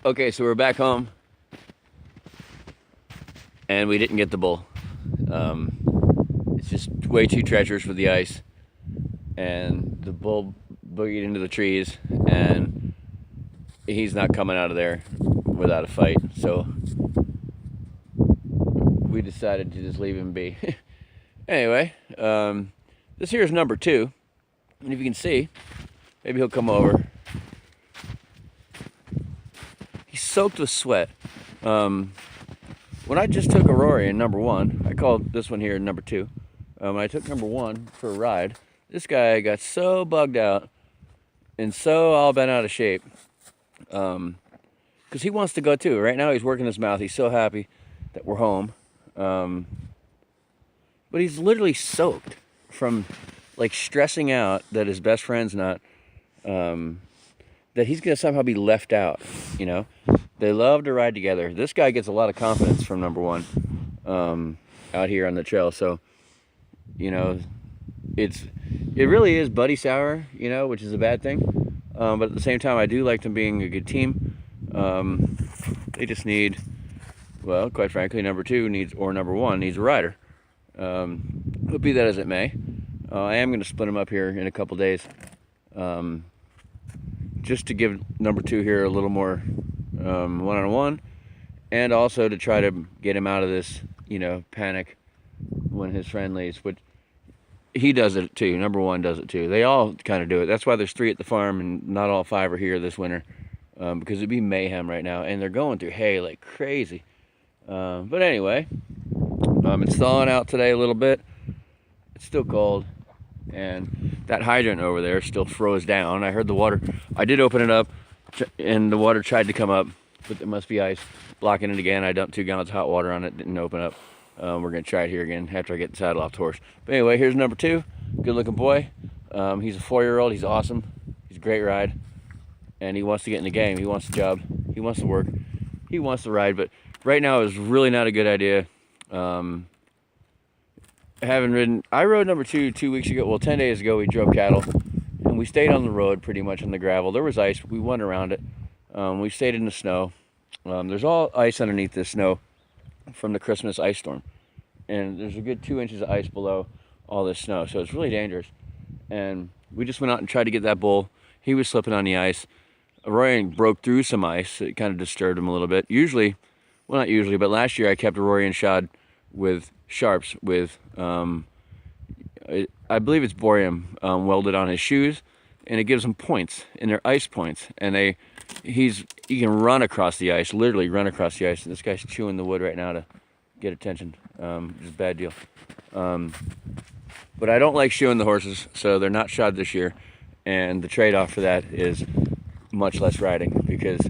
Okay, so we're back home, and we didn't get the bull. It's just way too treacherous with the ice, and the bull boogied into the trees, and he's not coming out of there without a fight. So we decided to just leave him be. Anyway, this here is number 2, and if you can see, maybe he'll come over. He's soaked with sweat. When I just took Aurora in number 1, I called this one here number 2. I took number 1 for a ride. This guy got so bugged out and so all bent out of shape because he wants to go too. Right now he's working his mouth. He's so happy that we're home. But he's literally soaked from like stressing out that his best friend's not, that he's gonna somehow be left out, you know? They love to ride together. This guy gets a lot of confidence from number 1 out here on the trail. So, you know, it really is buddy sour, you know, which is a bad thing. But at the same time, I do like them being a good team. They just need, well, quite frankly, number 2 needs, or number 1 needs a rider. But be that as it may, I am going to split them up here in a couple days, just to give number 2 here a little more one-on-one, and also to try to get him out of this, you know, panic when his friend leaves. But he does it too. Number 1 does it too. They all kind of do it. That's why there's 3 at the farm, and not all 5 are here this winter, because it'd be mayhem right now, and they're going through hay like crazy. But anyway, it's thawing out today a little bit. It's still cold, and that hydrant over there still froze down. I heard the water. I did open it up, and the water tried to come up, but it must be ice blocking it again. I dumped 2 gallons of hot water on it, didn't open up. We're gonna try it here again after I get the saddle off the horse. But anyway, here's number 2, good looking boy. He's a 4-year-old, he's awesome. He's a great ride, and he wants to get in the game. He wants the job, he wants to work, he wants to ride, but right now is really not a good idea. I haven't ridden. I rode number 2 2 weeks ago. Well, 10 days ago we drove cattle, and we stayed on the road pretty much on the gravel. There was ice, we went around it. We stayed in the snow. There's all ice underneath this snow from the Christmas ice storm, and there's a good 2 inches of ice below all this snow, so it's really dangerous. And we just went out and tried to get that bull. He was slipping on the ice. Arroyan broke through some ice. It kind of disturbed him a little bit. Usually, well, not usually, but last year I kept Arroyan shod with sharps with I believe it's borium welded on his shoes, and it gives him points, and they're ice points, and he can run across the ice, literally run across the ice. And this guy's chewing the wood right now to get attention, which is a bad deal. But I don't like shoeing the horses, so they're not shod this year, and the trade-off for that is much less riding, because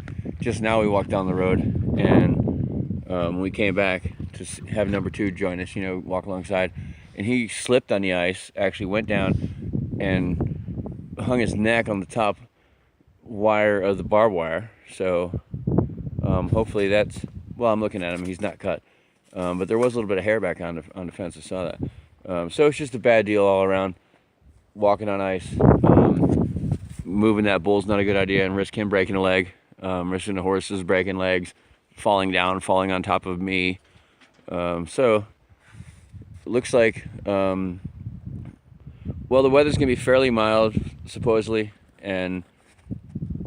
just now we walked down the road, and we came back to have number 2 join us, you know, walk alongside, and he slipped on the ice, actually went down and hung his neck on the top wire of the barbed wire. So hopefully that's, well, I'm looking at him, he's not cut, but there was a little bit of hair back on the fence. I saw that. So it's just a bad deal all around. Walking on ice, moving that bull's not a good idea, and risk him breaking a leg, risking the horses breaking legs, falling down, falling on top of me. So it looks like, well, the weather's gonna be fairly mild supposedly, and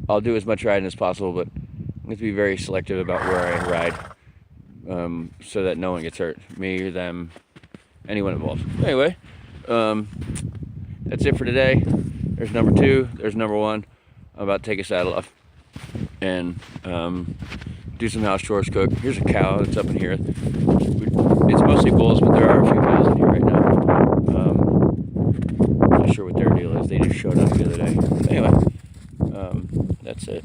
I'll do as much riding as possible, but I'm going to be very selective about where I ride, so that no one gets hurt, me or them, anyone involved. Anyway, that's it for today. There's number 2, there's number 1. I'm about to take a saddle off and do some house chores, cook. Here's a cow that's up in here. It's mostly bulls, but there are a few cows in here right now. Not sure what their deal is. They just showed up the other day. Anyway, that's it.